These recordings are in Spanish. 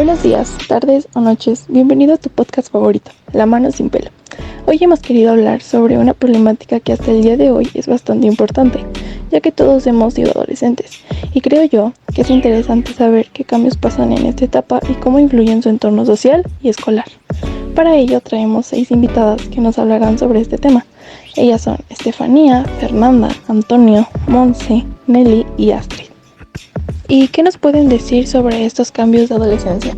Buenos días, tardes o noches, bienvenido a tu podcast favorito, La Mano Sin Pelo. Hoy hemos querido hablar sobre una problemática que hasta el día de hoy es bastante importante, ya que todos hemos sido adolescentes, y creo yo que es interesante saber qué cambios pasan en esta etapa y cómo influyen su entorno social y escolar. Para ello traemos 6 invitadas que nos hablarán sobre este tema. Ellas son Estefanía, Fernanda, Antonio, Monse, Nelly y Astrid. ¿Y qué nos pueden decir sobre estos cambios de adolescencia?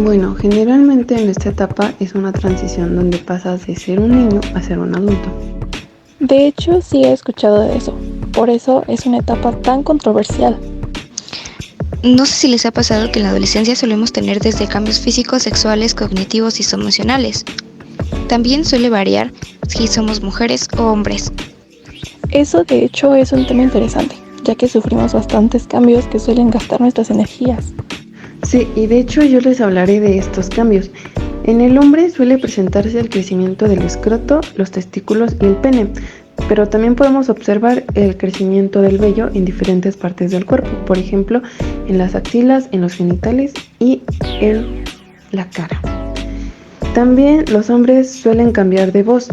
Bueno, generalmente en esta etapa es una transición donde pasas de ser un niño a ser un adulto. De hecho, sí he escuchado de eso. Por eso es una etapa tan controversial. No sé si les ha pasado que en la adolescencia solemos tener desde cambios físicos, sexuales, cognitivos y emocionales. También suele variar si somos mujeres o hombres. Eso de hecho es un tema interesante, ya que sufrimos bastantes cambios que suelen gastar nuestras energías. Sí, y de hecho yo les hablaré de estos cambios. En el hombre suele presentarse el crecimiento del escroto, los testículos y el pene, pero también podemos observar el crecimiento del vello en diferentes partes del cuerpo, por ejemplo, en las axilas, en los genitales y en la cara. También los hombres suelen cambiar de voz.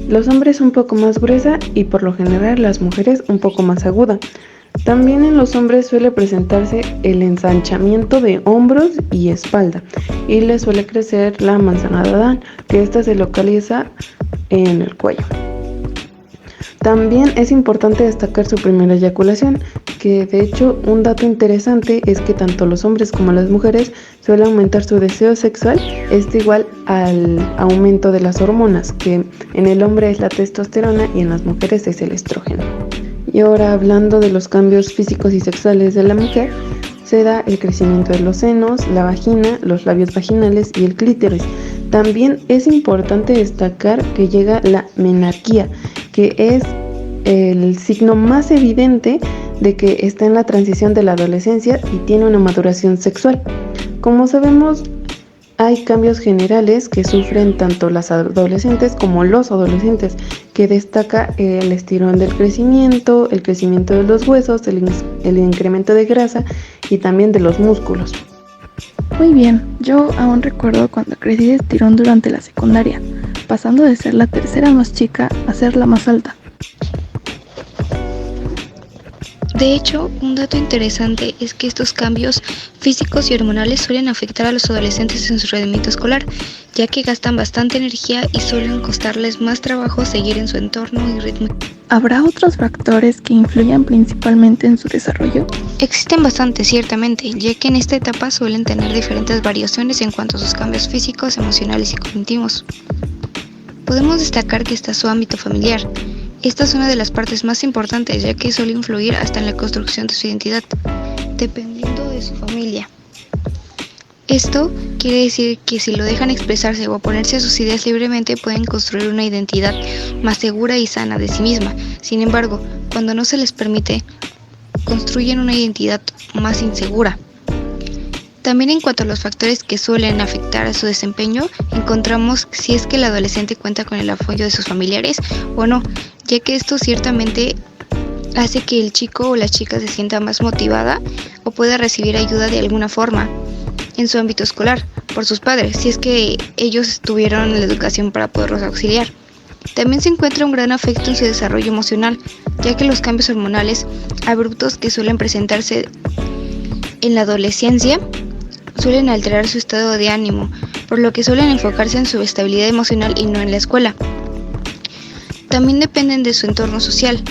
Los hombres un poco más gruesa y por lo general las mujeres un poco más aguda. También en los hombres suele presentarse el ensanchamiento de hombros y espalda y les suele crecer la manzana de Adán, que esta se localiza en el cuello. También es importante destacar su primera eyaculación, que de hecho un dato interesante es que tanto los hombres como las mujeres suelen aumentar su deseo sexual, igual al aumento de las hormonas, que en el hombre es la testosterona y en las mujeres es el estrógeno. Y ahora hablando de los cambios físicos y sexuales de la mujer, se da el crecimiento de los senos, la vagina, los labios vaginales y el clítoris. También es importante destacar que llega la menarquía, que es el signo más evidente de que está en la transición de la adolescencia y tiene una maduración sexual. Como sabemos, hay cambios generales que sufren tanto las adolescentes como los adolescentes, que destaca el estirón del crecimiento, el crecimiento de los huesos, el incremento de grasa y también de los músculos. Muy bien, yo aún recuerdo cuando crecí de estirón durante la secundaria, pasando de ser la tercera más chica a ser la más alta. De hecho, un dato interesante es que estos cambios físicos y hormonales suelen afectar a los adolescentes en su rendimiento escolar, ya que gastan bastante energía y suelen costarles más trabajo seguir en su entorno y ritmo. ¿Habrá otros factores que influyan principalmente en su desarrollo? Existen bastantes, ciertamente, ya que en esta etapa suelen tener diferentes variaciones en cuanto a sus cambios físicos, emocionales y cognitivos. Podemos destacar que está su ámbito familiar. Esta es una de las partes más importantes, ya que suele influir hasta en la construcción de su identidad, dependiendo de su familia. Esto quiere decir que si lo dejan expresarse o oponerse a sus ideas libremente, pueden construir una identidad más segura y sana de sí misma. Sin embargo, cuando no se les permite, construyen una identidad más insegura. También en cuanto a los factores que suelen afectar a su desempeño, encontramos si es que el adolescente cuenta con el apoyo de sus familiares o no, ya que esto ciertamente hace que el chico o la chica se sienta más motivada o pueda recibir ayuda de alguna forma en su ámbito escolar por sus padres, si es que ellos tuvieron la educación para poderlos auxiliar. También se encuentra un gran afecto en su desarrollo emocional, ya que los cambios hormonales abruptos que suelen presentarse en la adolescencia suelen alterar su estado de ánimo, por lo que suelen enfocarse en su estabilidad emocional y no en la escuela. También dependen de su entorno social,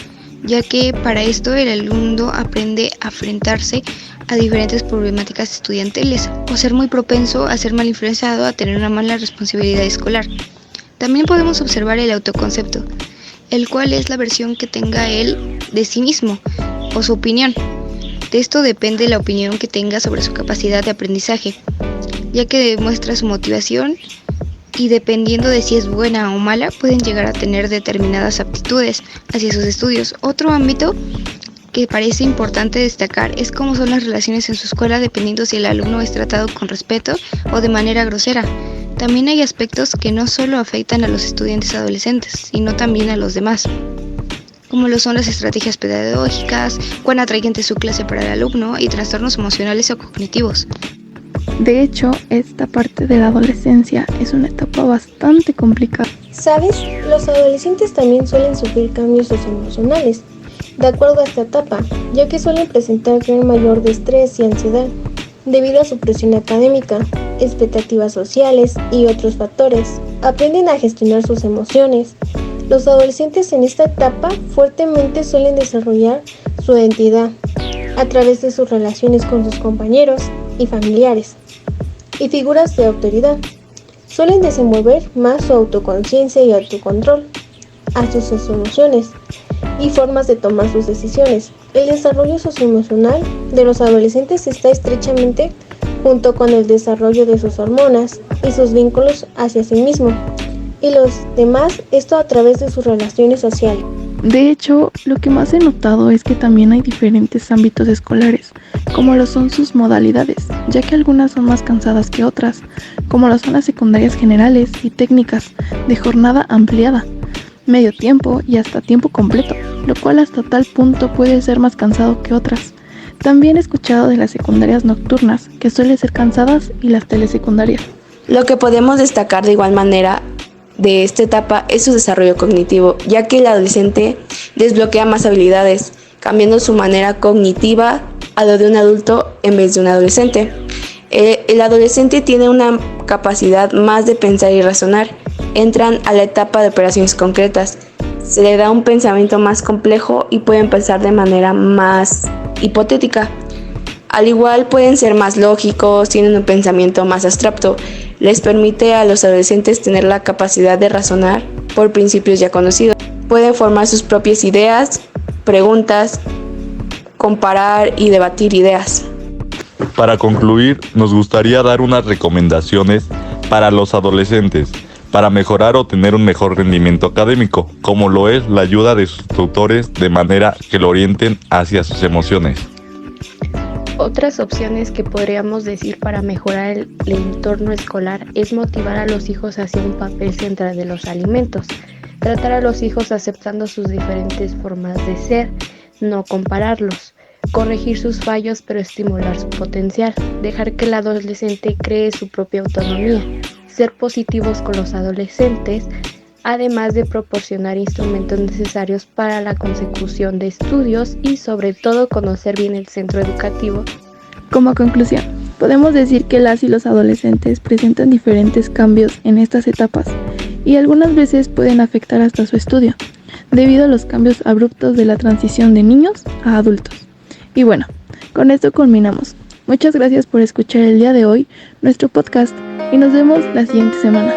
ya que para esto el alumno aprende a enfrentarse a diferentes problemáticas estudiantiles o ser muy propenso a ser mal influenciado, a tener una mala responsabilidad escolar. También podemos observar el autoconcepto, el cual es la versión que tenga él de sí mismo o su opinión. De esto depende la opinión que tenga sobre su capacidad de aprendizaje, ya que demuestra su motivación y dependiendo de si es buena o mala, pueden llegar a tener determinadas aptitudes hacia sus estudios. Otro ámbito que parece importante destacar es cómo son las relaciones en su escuela, dependiendo si el alumno es tratado con respeto o de manera grosera. También hay aspectos que no solo afectan a los estudiantes adolescentes, sino también a los demás, como lo son las estrategias pedagógicas, cuán atrayente es su clase para el alumno y trastornos emocionales o cognitivos. De hecho, esta parte de la adolescencia es una etapa bastante complicada. ¿Sabes? Los adolescentes también suelen sufrir cambios socioemocionales, de acuerdo a esta etapa, ya que suelen presentar gran mayor de estrés y ansiedad, debido a su presión académica, expectativas sociales y otros factores. Aprenden a gestionar sus emociones. Los adolescentes en esta etapa fuertemente suelen desarrollar su identidad a través de sus relaciones con sus compañeros y familiares y figuras de autoridad. Suelen desenvolver más su autoconciencia y autocontrol hacia sus emociones y formas de tomar sus decisiones. El desarrollo socioemocional de los adolescentes está estrechamente junto con el desarrollo de sus hormonas y sus vínculos hacia sí mismo y los demás, esto a través de sus relaciones sociales. De hecho, lo que más he notado es que también hay diferentes ámbitos escolares, como lo son sus modalidades, ya que algunas son más cansadas que otras, como lo son las secundarias generales y técnicas de jornada ampliada, medio tiempo y hasta tiempo completo, lo cual hasta tal punto puede ser más cansado que otras. También he escuchado de las secundarias nocturnas, que suelen ser cansadas, y las telesecundarias. Lo que podemos destacar de igual manera de esta etapa es su desarrollo cognitivo, ya que el adolescente desbloquea más habilidades, cambiando su manera cognitiva a lo de un adulto en vez de un adolescente. El adolescente tiene una capacidad más de pensar y razonar. Entran a la etapa de operaciones concretas. Se le da un pensamiento más complejo y pueden pensar de manera más hipotética. Al igual pueden ser más lógicos, tienen un pensamiento más abstracto. Les permite a los adolescentes tener la capacidad de razonar por principios ya conocidos. Pueden formar sus propias ideas, preguntas, comparar y debatir ideas. Para concluir, nos gustaría dar unas recomendaciones para los adolescentes para mejorar o tener un mejor rendimiento académico, como lo es la ayuda de sus tutores de manera que lo orienten hacia sus emociones. Otras opciones que podríamos decir para mejorar el entorno escolar es motivar a los hijos hacia un papel central de los alimentos, tratar a los hijos aceptando sus diferentes formas de ser, no compararlos, corregir sus fallos pero estimular su potencial, dejar que el adolescente cree su propia autonomía, ser positivos con los adolescentes, además de proporcionar instrumentos necesarios para la consecución de estudios y sobre todo conocer bien el centro educativo. Como conclusión, podemos decir que las y los adolescentes presentan diferentes cambios en estas etapas y algunas veces pueden afectar hasta su estudio, debido a los cambios abruptos de la transición de niños a adultos. Y bueno, con esto culminamos. Muchas gracias por escuchar el día de hoy nuestro podcast y nos vemos la siguiente semana.